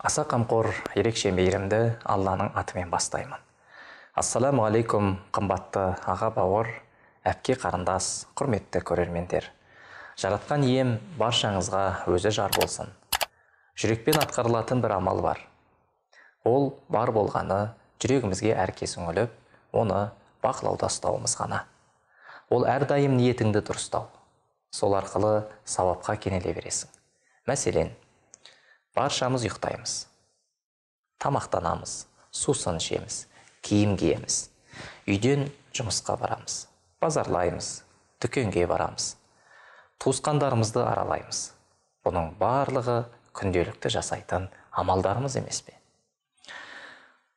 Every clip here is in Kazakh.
Аса қамқор, ерекше мейірімді Алланың атымен бастаймын. Ассаламу алейкум, қымбатты аға бауыр, әпке қарындас, құрметті көрермендер. Жаратқан ием баршаңызға өзі жар болсын. Жүрекпен атқарылатын бір амал бар. Ол бар болғаны жүрегімізге әркез үңіліп, оны бақылауда ұстауымыз ғана. Ол әрдайым ниетіңді дұрыстау. Сол арқылы сауапқа кенеле бересің. Мәселен, баршамыз ұйықтаймыз, тамақтанамыз, сусын ішеміз, киім киеміз, үйден жұмысқа барамыз, базарлаймыз, дүкенге барамыз, туысқандарымызды аралаймыз. Бұның барлығы күнделікті жасайтын амалдарымыз емес пе?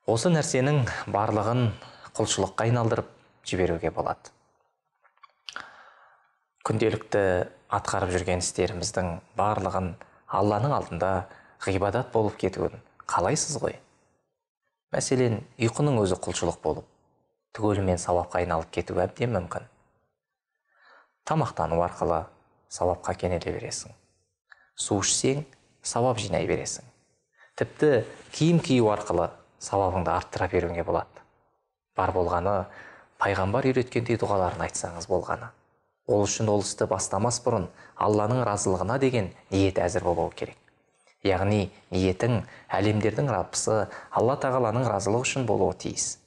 Осы нәрсенің барлығын құлшылыққа айналдырып жіберуге болады. Күнделікті атқарып жүрген істеріміздің барлығын Алланың алдында ғибадат болып кетуін қалайсыз ғой? Мәселен, ұйқының өзі құлшылық болып, түгелімен сауапқа айналып кету әбден мүмкін. Тамақтану арқылы сауапқа кенеле бересің. Су ішсең, сауап жинай бересің. Тіпті киім кию арқылы сауабыңды арттыра беруіңе болады. Бар болғаны, пайғамбар үйреткендей дұғаларын айтсаңыз болғаны. Ол үшін ол істі бастамас бұрын Алланың разылығына деген ниет әзір болуы керек. Яғни ниетің әлемдердің Раббысы Алла тағаланың разылығы үшін болуы тиіс.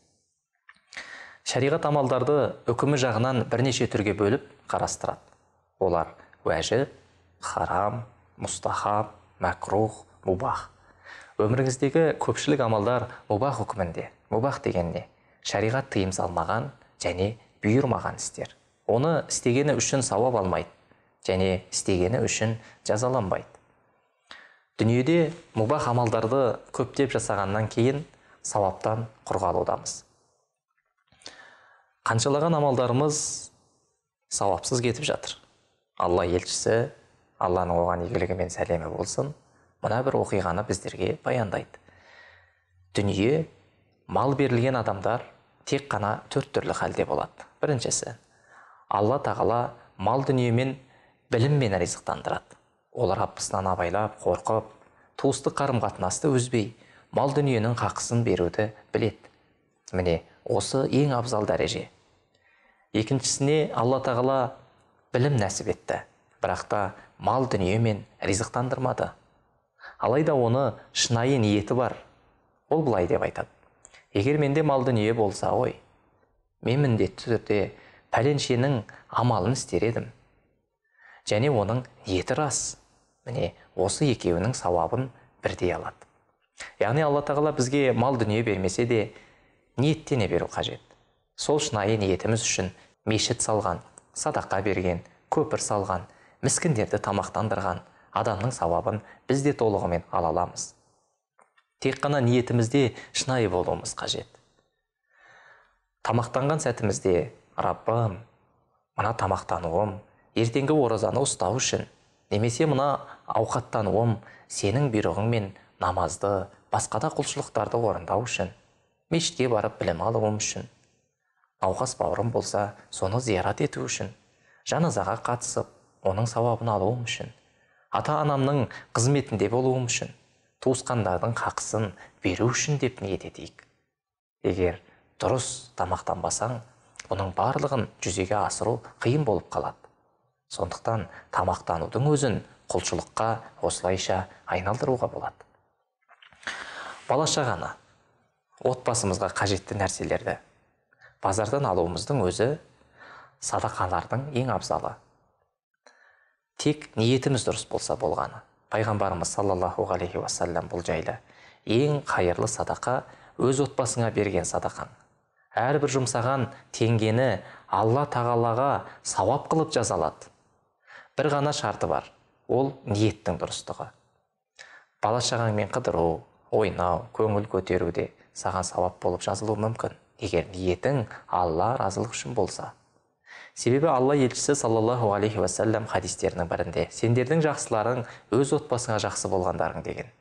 Шариғат амалдарды үкімі жағынан бірнеше түрге бөліп қарастырады. Олар уәжіп, харам, мұстахаб, мәкрух, мубах. Өміріңіздегі көпшілік амалдар мубах үкімінде. Мубах деген не? Шариғат тыйым салмаған және бұйырмаған істер. Оны істегені үшін сауап алмайды, және істегені үшін жазаланбайды. Дүниеде мубах амалдарды көптеп жасағаннан кейін сауаптан құр қалудамыз. Қаншалаған амалдарымыз сауапсыз кетіп жатыр. Алла елшісі, Алланың оған игілігі мен сәлемі болсын, мына бір оқиғаны біздерге баяндайды. Дүние, мал берілген адамдар тек қана 4 түрлі халде болады. Біріншісі, Алла тағала мал дүниемен біліммен ризықтандырады. Олар Раббысынан абайлап, қорқып, туыстық қарым-қатынасты үзбей, мал дүниенің хақысын беруді біледі. Міне, осы ең абзал дәреже. Екіншісіне Алла тағала білім нәсіп етті, бірақ та мал дүниемен ризықтандырмады. Алайда оны шынайы ниеті бар. Ол былай деп айтады: егер менде мал дүние болса ғой, мен міндетті түрде пәленшенің амалын істер едім. Және оның ниеті рас. Міне, осы екеуінің сауабын бірдей алады. Яғни Алла тағала бізге мал дүние бермесе де ниеттене беру қажет. Сол шынайы ниетіміз үшін мешіт салған, садақа берген, көпір салған, міскіндерді тамақтандырған адамның сауабын біз де толығымен ала аламыз. Тек қана ниетімізде шынайы болуымыз қажет. Тамақтанған сәтімізде: Раббым, мына тамақтануым ертеңгі оразаны ұстау үшін, немесе мына ауқаттануым сенің бұйрығың мен намазды, басқа да құлшылықтарды орындау үшін, мешітке барып білім алуым үшін, науқас бауырым болса, соны зиярат ету үшін, жаназаға қатысып, оның сауабын алуым үшін, ата-анамның қызметінде болуым үшін, туысқандардың хақысын беру үшін деп ниет етейік. Егер дұрыс тамақтанбасаң, бұның барлығын жүзеге асыру қиын болып қалады. Сондықтан тамақтанудың өзін құлшылыққа осылайша айналдыруға болады. Бала-шағаны, отбасымызға қажетті нәрселерді базардан алуымыздың өзі садақалардың ең абзалы. Тек ниетіміз дұрыс болса болғаны. Пайғамбарымыз саллаллаху алейхи уассалам бұл жайлы: ең қайырлы садақа өз отбасыңа берген садақаң. Әрбір жұмсаған теңгені Алла тағалаға сауап қылып жазалады. Бір ғана шарты бар, ол ниеттің дұрыстығы. Бала-шағаңмен қыдыру, ойнау, көңіл көтеруде саған сауап болып жазылуы мүмкін, егер ниетің Алла разылық үшін болса. Себебі Алла елшісі саллаллаху алейхи уассалам хадистерінің бірінде: сендердің жақсыларың өз отбасыңа жақсы болғандарың деген.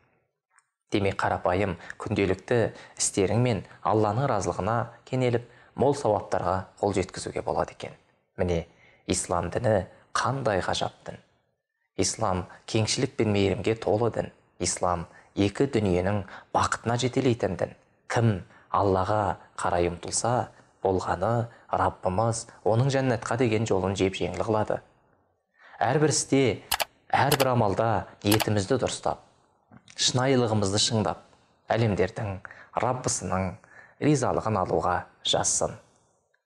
Демек, қарапайым күнделікті істеріңмен Алланың разылығына кенеліп, мол сауаптарға қол жеткізуге болады екен. Міне, ислам діні қандай ғажап дін. Ислам кеңшілік пен мейірімге толы дін. Ислам екі дүниенің бақытына жетелейтіндін. Кім Аллаға қарай ұмтылса, болғаны Раббымыз оның жәннатқа деген жолын жеп-жеңіл қылады. Әрбір істе, әрбір амалда ниетімізді дұрыстап, шынайылығымызды шыңдап, әлемдердің Раббысының ризалығын алуға жазсын.